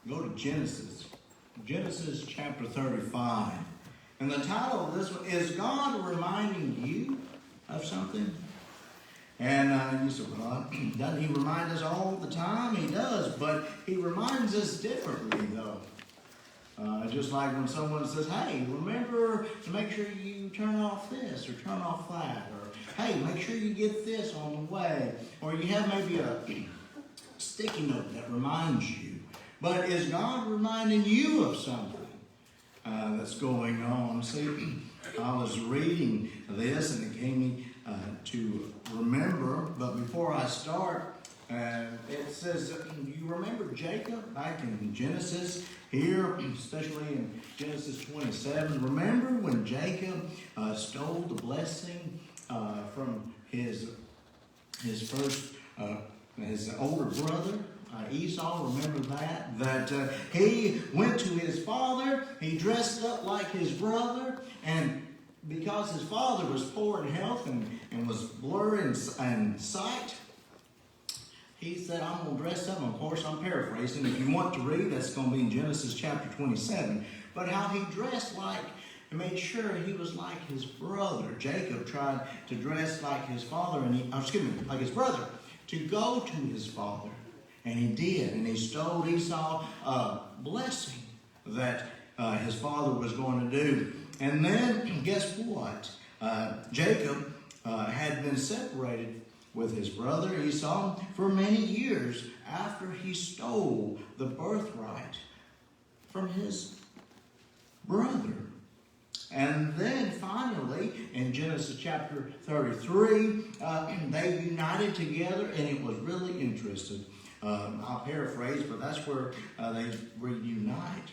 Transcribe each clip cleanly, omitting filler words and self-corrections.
Go to Genesis. Genesis chapter 35. And the title of this one is God Reminding You of Something? And you say, well, doesn't he remind us all the time? He does, but he reminds us differently, though. Just like when someone says, hey, remember to make sure you turn off this or turn off that. Or, hey, make sure you get this on the way. Or you have maybe a sticky note that reminds you. But is God reminding you of something that's going on? See, I was reading this and it gave me to remember. But before I start, it says, you remember Jacob back in Genesis here, especially in Genesis 27. Remember when Jacob stole the blessing from his older brother? Esau, remember that he went to his father, he dressed up like his brother, and because his father was poor in health and was blurry in sight, he said, I'm going to dress up. And of course, I'm paraphrasing. If you want to read, that's going to be in Genesis chapter 27. But how he dressed like and made sure he was like his brother. Jacob tried to dress like his father, like his brother, to go to his father. And he did. And he stole Esau a blessing that his father was going to do. And then, guess what? Jacob had been separated with his brother Esau for many years after he stole the birthright from his brother. And then finally, in Genesis chapter 33, they united together, and it was really interesting. I'll paraphrase, but that's where they reunite.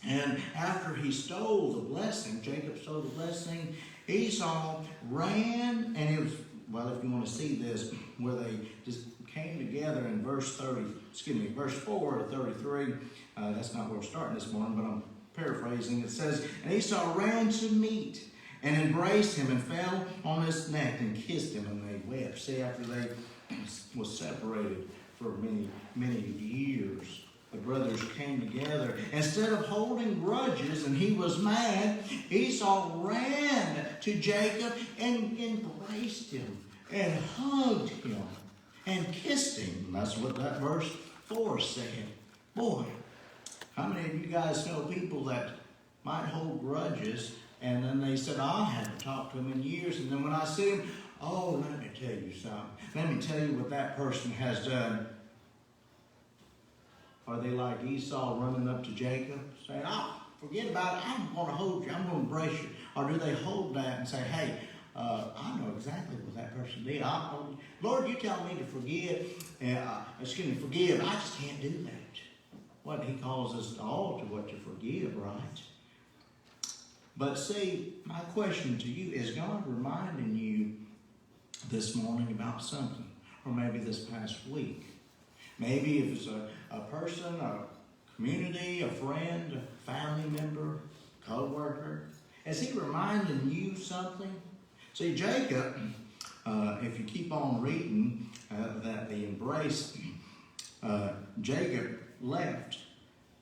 And after he stole the blessing, Jacob stole the blessing, Esau ran, and it was, well, if you want to see this, where they just came together in verse 4 to 33. That's not where we're starting this morning, but I'm paraphrasing. It says, and Esau ran to meet and embraced him and fell on his neck and kissed him, and they wept. See, after they was separated for many, many years, the brothers came together. Instead of holding grudges and he was mad, Esau ran to Jacob and embraced him and hugged him and kissed him. That's what that verse 4 said. Boy, how many of you guys know people that might hold grudges and then they said, I haven't talked to him in years, and then when I see him, oh, let me tell you something. Let me tell you what that person has done. Are they like Esau running up to Jacob saying, oh, forget about it, I'm going to hold you, I'm going to embrace you? Or do they hold that and say, hey, I know exactly what that person did. Lord, you tell me to forgive, forgive. I just can't do that. What he calls us all to what to forgive, right? But see, my question to you, is God reminding you this morning about something? Or maybe this past week? Maybe if it's a person, a community, a friend, a family member, co-worker. Is he reminding you something? See, Jacob, if you keep on reading that the embrace, Jacob left.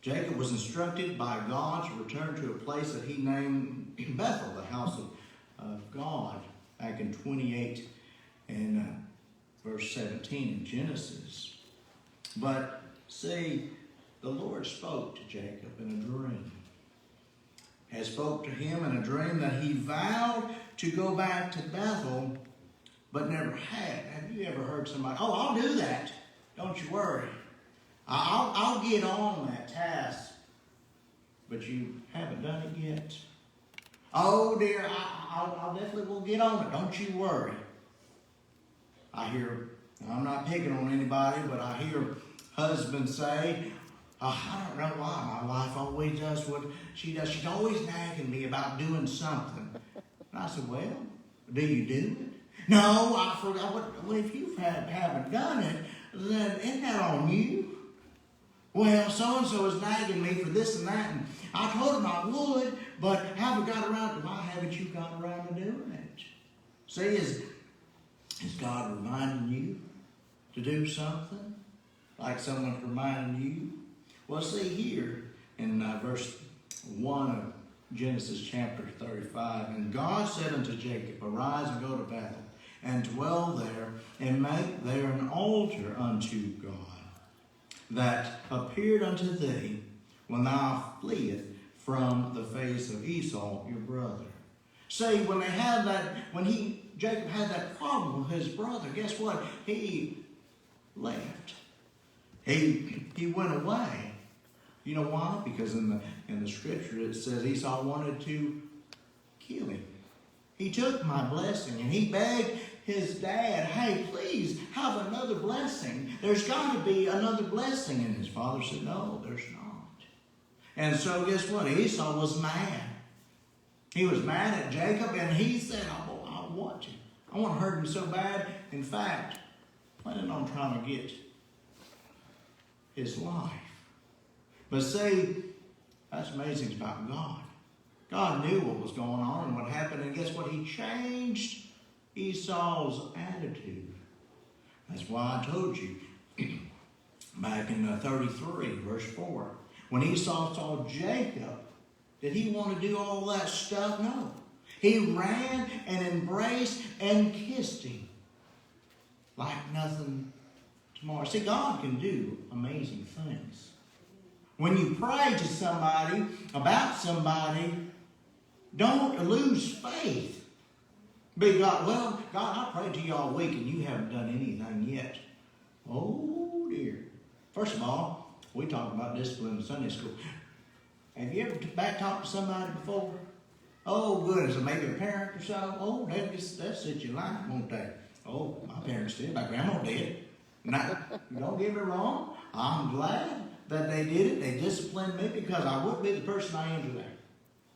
Jacob was instructed by God to return to a place that he named Bethel, the house of God, back in 28 and verse 17 in Genesis. But see, the Lord spoke to Jacob in a dream. He spoke to him in a dream that he vowed to go back to Bethel, but never had. Have you ever heard somebody, oh, I'll do that. Don't you worry. I'll get on that task. But you haven't done it yet. Oh, dear, I definitely will get on it. Don't you worry. I hear, I'm not picking on anybody, but I hear husbands say, I don't know why my wife always does what she does. She's always nagging me about doing something. And I said, well, do you do it? No, I forgot. Well, if you haven't done it, then isn't that on you? Well, so-and-so is nagging me for this and that, and I told him I would, but haven't got around to, why haven't you got around to doing it? See, is God reminding you to do something? Like someone's reminding you? Well, see here in verse 1 of Genesis chapter 35, and God said unto Jacob, Arise and go to Bethel, and dwell there, and make there an altar unto God, that appeared unto thee when thou fleest from the face of Esau your brother. See, when they had that, Jacob had that problem with his brother, guess what? He left. He went away. You know why? Because in the scripture it says Esau wanted to kill him. He took my blessing and he begged his dad, hey, please have another blessing. There's got to be another blessing. And his father said, no, there's not. And so guess what? Esau was mad. He was mad at Jacob and he said, I want to. I want to hurt him so bad. In fact, planning on trying to get his life. But see, that's amazing about God. God knew what was going on and what happened, and guess what? He changed Esau's attitude. That's why I told you back in 33, verse 4, when Esau saw Jacob, did he want to do all that stuff? No. He ran and embraced and kissed him like nothing tomorrow. See, God can do amazing things. When you pray to somebody about somebody, don't lose faith. Be God, well, God, I prayed to you all week and you haven't done anything yet. Oh, dear. First of all, we talk about discipline in Sunday school. Have you ever back talked to somebody before? Oh, goodness, maybe a parent or so. Oh, that set your life, won't they? Oh, my parents did. My grandma did. Now, don't get me wrong. I'm glad that they did it. They disciplined me because I wouldn't be the person I am today.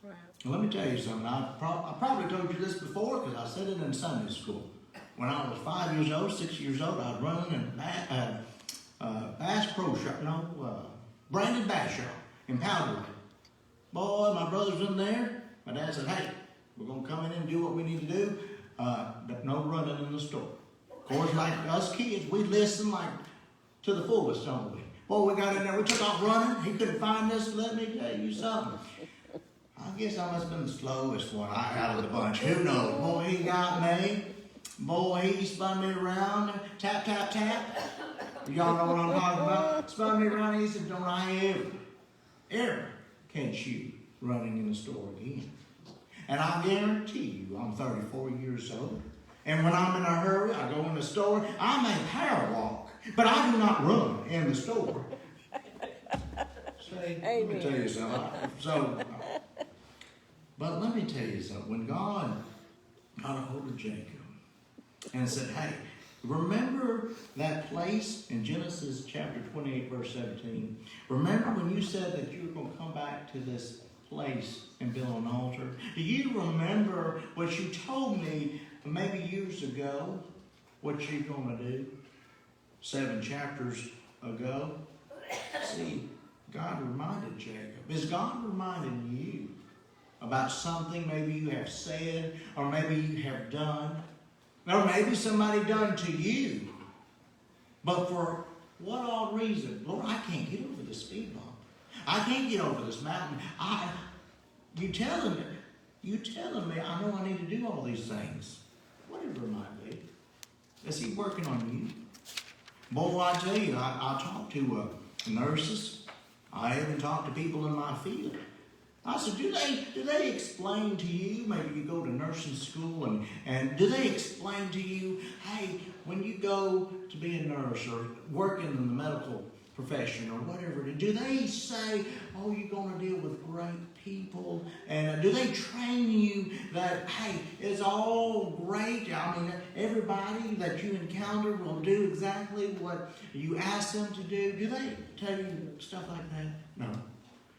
Right. Well, let me tell you something. I probably told you this before because I said it in Sunday school. When I was 5 years old, 6 years old, I was running in Bass Pro Shop, Brandon Bass Shop in Powder. Boy, my brother's in there. My dad said, hey, we're going to come in and do what we need to do. But no running in the store. Of course, like us kids, we listen like to the fullest, don't we? Boy, we got in there, we took off running. He couldn't find us. Let me tell you something. I guess I must have been the slowest one out of the bunch. Who knows? Boy, he got me. Boy, he spun me around. Tap, tap, tap. Y'all know what I'm talking about? Spun me around. He said, don't I ever catch you running in the store again. And I guarantee you, I'm 34 years old. And when I'm in a hurry, I go in the store. I may power walk, but I do not run in the store. See, let me tell you something. But let me tell you something. When God got a hold of Jacob and said, hey, remember that place in Genesis chapter 28, verse 17? Remember when you said that you were going to come back to this place and build an altar? Do you remember what you told me maybe years ago, what you're going to do 7 chapters ago? See, God reminded Jacob. Is God reminding you about something maybe you have said or maybe you have done? Or maybe somebody done to you. But for what odd reason? Lord, I can't get over this speed bump. I can't get over this mountain. You telling me I know I need to do all these things. Whatever it might be. Is he working on you? Boy, I tell you, I talk to nurses. I even talk to people in my field. I said, do they explain to you, maybe you go to nursing school, and do they explain to you, hey, when you go to be a nurse or working in the medical profession or whatever, do they say, oh, you're going to deal with great people? And do they train you that, hey, it's all great? I mean, everybody that you encounter will do exactly what you ask them to do. Do they tell you stuff like that? No.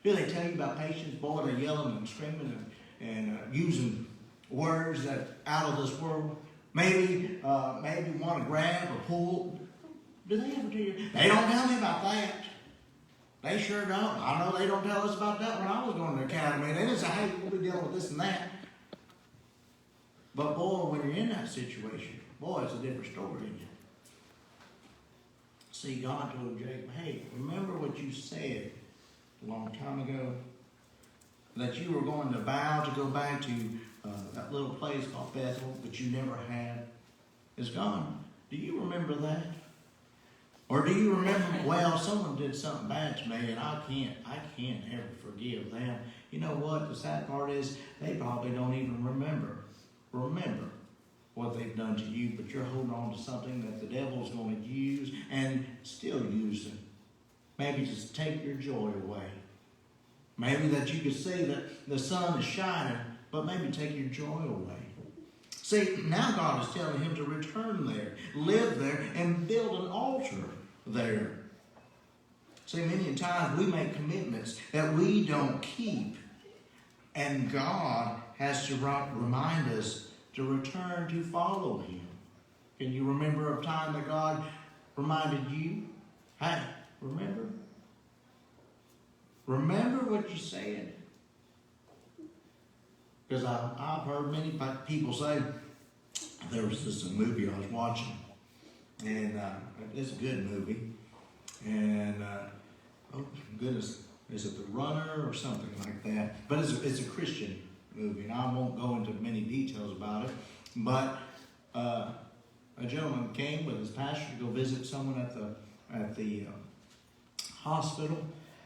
Do they tell you about patients? Boy, they're yelling and screaming and using words that out of this world. Maybe want to grab or pull. Do they ever tell you? They don't tell me about that. They sure don't. I know they don't tell us about that when I was going to the academy. They didn't say, hey, we'll be dealing with this and that. But boy, when you're in that situation, boy, it's a different story, isn't it? See, God told Jacob, hey, remember what you said a long time ago, that you were going to vow to go back to that little place called Bethel, but you never had, is gone. Do you remember that? Or do you remember, well, someone did something bad to me and I can't ever forgive them. You know what? The sad part is they probably don't even remember what they've done to you, but you're holding on to something that the devil's going to use and still using. Maybe just take your joy away. Maybe that you could see that the sun is shining, but maybe take your joy away. See, now God is telling him to return there, live there, and build an altar there. See, many times we make commitments that we don't keep, and God has to remind us to return to follow him. Can you remember a time that God reminded you? Hey, remember? Remember what you said? Because I've heard many people say, there was this movie I was watching, and it's a good movie, and oh goodness, is it The Runner or something like that? But it's a Christian movie, and I won't go into many details about it, but a gentleman came with his pastor to go visit someone at the hospital,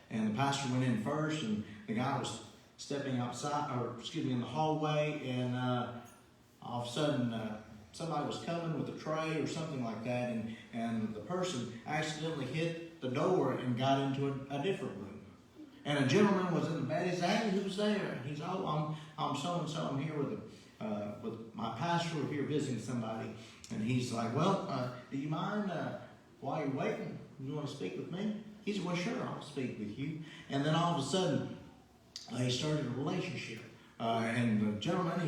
and the pastor went in first, and the guy was stepping outside, in the hallway, and all of a sudden somebody was coming with a tray or something like that, and the person accidentally hit the door and got into a different room. And a gentleman was in the bed. He said, "Hey, who's there?" And he said, "Oh, I'm so and so. I'm here with my pastor. We're here visiting somebody." And he's like, "Well, do you mind while you're waiting? You want to speak with me?" He said, "Well, sure, I'll speak with you." And then all of a sudden, they started a relationship. And the gentleman,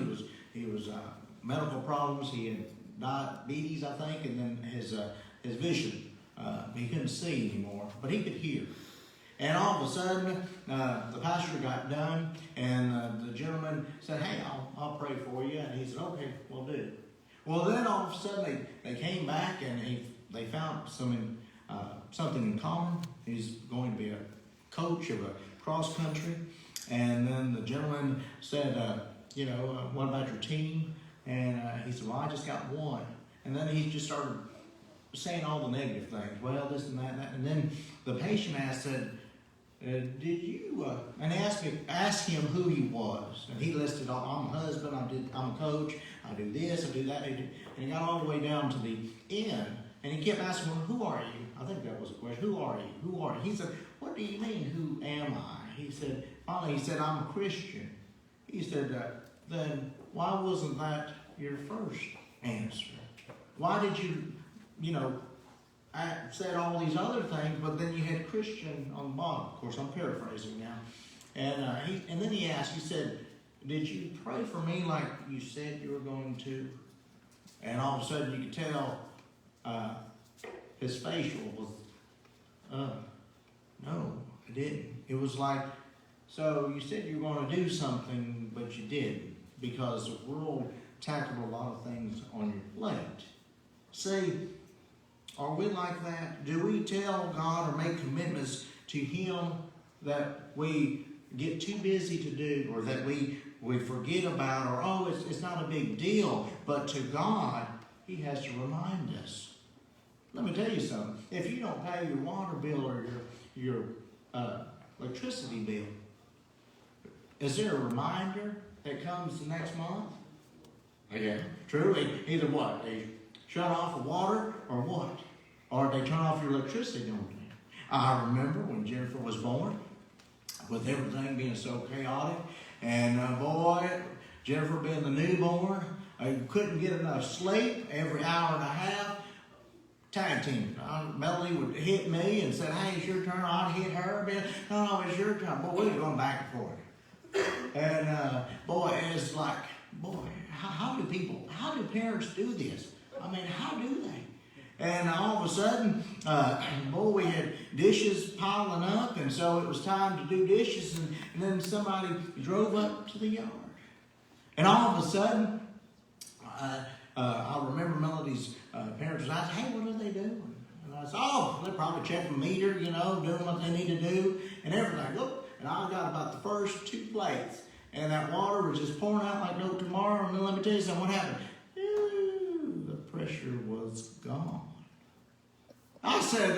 he was medical problems. He had diabetes, I think, and then his vision. He couldn't see anymore, but he could hear. And all of a sudden, the pastor got done, and the gentleman said, "Hey, I'll pray for you." And he said, "Okay, we'll do." Well, then all of a sudden, they came back, and they found something in common. He's going to be a coach of a cross country. And then the gentleman said, "What about your team?" And he said, "Well, I just got one." And then he just started saying all the negative things. Well, this and that and that. And then the patient said, "Did you?" And he asked him who he was. And he listed, "I'm a husband, I'm a coach, I do this, I do that." And he got all the way down to the end. And he kept asking, "Well, who are you?" I think that was the question. "Who are you? Who are you?" He said, "What do you mean, who am I?" Finally, he said, "I'm a Christian." He said, "Then why wasn't that your first answer? Why did you, said all these other things, but then you had Christian on the bottom?" Of course, I'm paraphrasing now. And then he asked, he said, "Did you pray for me like you said you were going to?" And all of a sudden you could tell his facial was, "No, I didn't." It was like, "So you said you were going to do something, but you didn't, because the world tackled a lot of things on your plate." See, are we like that? Do we tell God or make commitments to him that we get too busy to do, or that we forget about, or it's not a big deal? But to God, he has to remind us. Let me tell you something. If you don't pay your water bill or your electricity bill, is there a reminder that comes the next month? Yeah. Truly, either what? They shut off the water or what? Or they turn off your electricity, don't they? I remember when Jennifer was born, with everything being so chaotic, and boy, Jennifer being the newborn, I couldn't get enough sleep. Every hour and a half, tag team. Melody would hit me and said, "Hey, it's your turn." I'd hit her. "No, it's your turn." Boy, we were going back and forth. And boy, it's like, boy, how do parents do this? I mean, how do they? And all of a sudden, we had dishes piling up, and so it was time to do dishes, and then somebody drove up to the yard. And all of a sudden, I remember Melody's parents asked, "Hey, what are they doing?" And I said, "Oh, they're probably checking the meter, doing what they need to do and everything." Look, plates. And that water was just pouring out like no tomorrow. And then let me tell you something, what happened? Ooh, the pressure was gone. I said,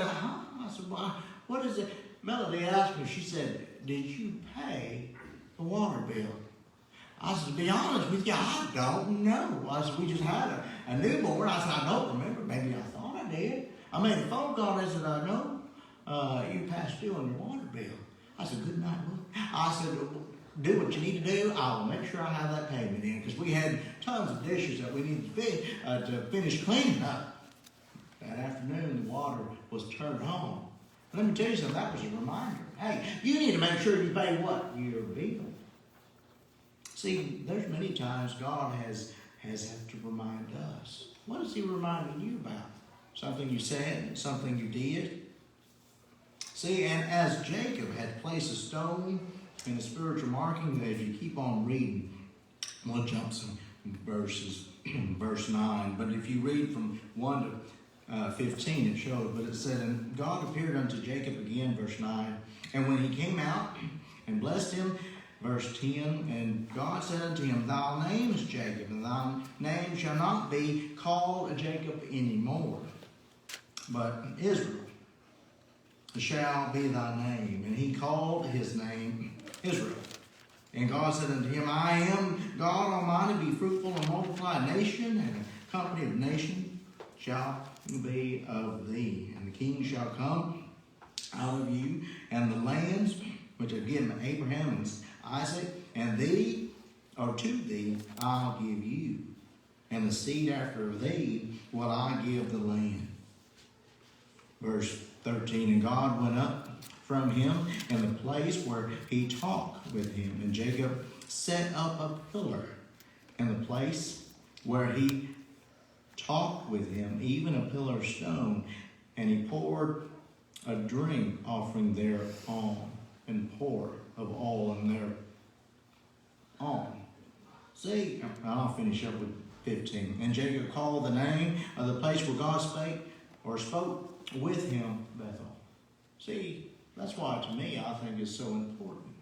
well, what is it? Melody asked me, she said, did you pay the water bill? I said, to be honest with you, I don't know. I said, we just had a newborn. I said, I don't remember. Maybe I thought I did. I made a phone call and I said, I know you passed due on your water bill. I said, good night, Lord. I said, do what you need to do. I will make sure I have that payment in, because we had tons of dishes that we needed to finish cleaning up. That afternoon, the water was turned on. Let me tell you something, that was a reminder. Hey, you need to make sure you pay what? Your bill. See, there's many times God has had to remind us. What is He reminding you about? Something you said, something you did? See, and as Jacob had placed a stone in the spiritual marking, that if you keep on reading, we'll jump some verses, verse 9, but if you read from 1 to 15, it shows, but it said, and God appeared unto Jacob again, verse 9, and when he came out and blessed him, verse 10, and God said unto him, thy name is Jacob, and thy name shall not be called Jacob anymore, but Israel shall be thy name. And he called his name Israel. And God said unto him, I am God Almighty, be fruitful and multiply. A nation and a company of nations shall be of thee. And the king shall come out of you, and the lands which I've given Abraham and Isaac, and thee, or to thee, I'll give you. And the seed after thee will I give the land. Verse 13, and God went up from him in the place where he talked with him. And Jacob set up a pillar in the place where he talked with him, even a pillar of stone. And he poured a drink offering thereon, and poured of oil in thereon. See, I'll finish up with 15. And Jacob called the name of the place where God spake, or spoke with him, Bethel. See, that's why to me I think it's so important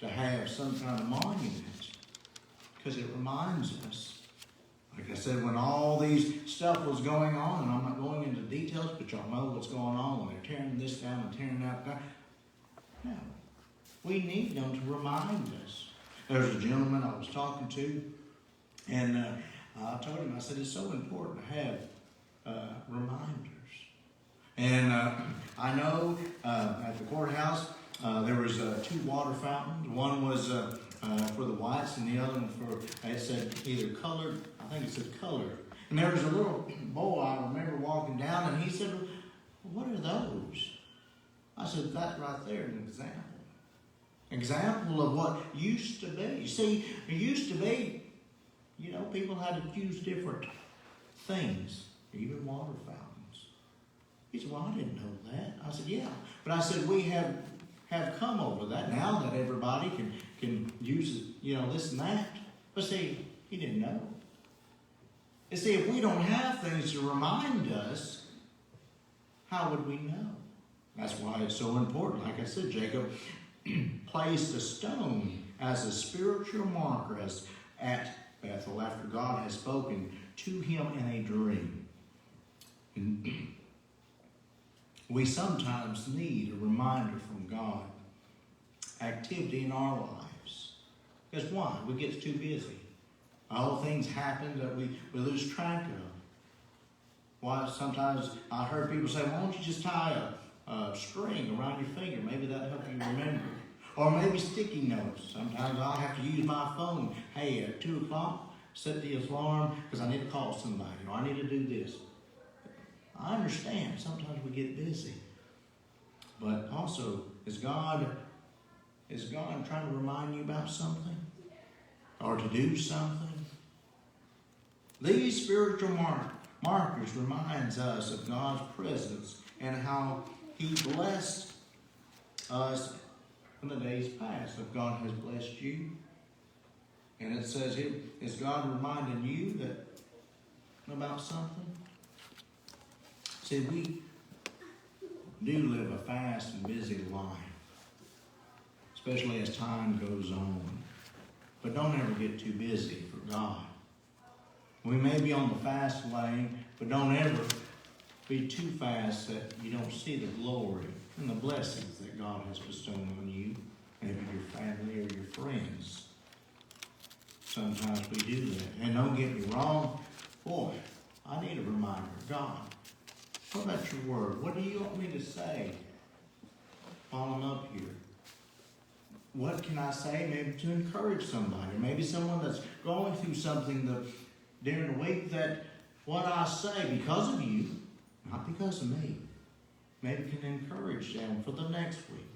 to have some kind of monument, because it reminds us. Like I said, when all these stuff was going on, and I'm not going into details, but y'all know what's going on when they're tearing this down and tearing that down. No, we need them to remind us. There's a gentleman I was talking to, and I told him, I said, it's so important to have reminders. And I know at the courthouse there was 2 water fountains. One was for the whites, and the other one for, it said either colored, I think it said colored. And there was a little boy I remember walking down, and he said, what are those? I said, that right there is an example. Example of what used to be. You see, it used to be, you know, people had to use different things, even water fountains. He said, well, I didn't know that. I said, yeah. But I said, we have come over that now that everybody can use, you know, this and that. But see, he didn't know. You see, if we don't have things to remind us, how would we know? That's why it's so important. Like I said, Jacob placed a stone as a spiritual marker at Bethel after God had spoken to him in a dream. And we sometimes need a reminder from God. Activity in our lives. Because why? We get too busy. All things happen that we lose track of. Why sometimes I heard people say, why don't you just tie a string around your finger? Maybe that'll help you remember. Or maybe sticky notes. Sometimes I'll have to use my phone. Hey, at 2 o'clock, set the alarm because I need to call somebody, or I need to do this. I understand. Sometimes we get busy. But also, is God trying to remind you about something? Or to do something? These spiritual markers reminds us of God's presence and how He blessed us in the days past. If God has blessed you, and it says here, is God reminding you about something? See, we do live a fast and busy life. especially as time goes on. But don't ever get too busy for God. We may be on the fast lane, but don't ever be too fast that you don't see the glory and the blessings that God has bestowed on you, maybe your family or your friends. Sometimes we do that. And don't get me wrong, boy, I need a reminder. God, what about your word? What do you want me to say while I'm up here? What can I say maybe to encourage somebody? Or maybe someone that's going through something during the week that what I say because of you, not because of me, maybe can encourage them for the next week,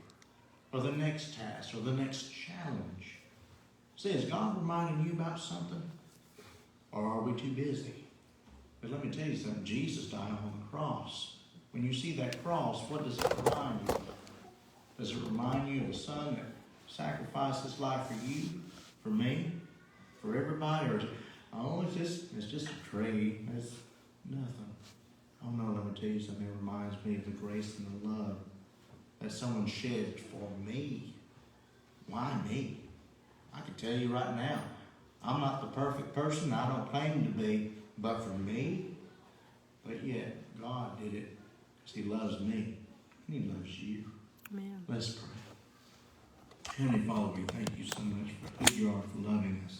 or the next task, or the next challenge. See, is God reminding you about something? Or are we too busy? But let me tell you something. Jesus died on the cross. When you see that cross, what does it remind you of? Does it remind you of a son that sacrificed his life for you, for me, for everybody? Or oh, it's just a trade. It's nothing. Oh no, let me tell you something. It reminds me of the grace and the love that someone shed for me. Why me? I can tell you right now, I'm not the perfect person. I don't claim to be, but for me, but yet God did it because He loves me and He loves you. Amen. Let's pray. Heavenly Father, we thank you so much for who you are, for loving us.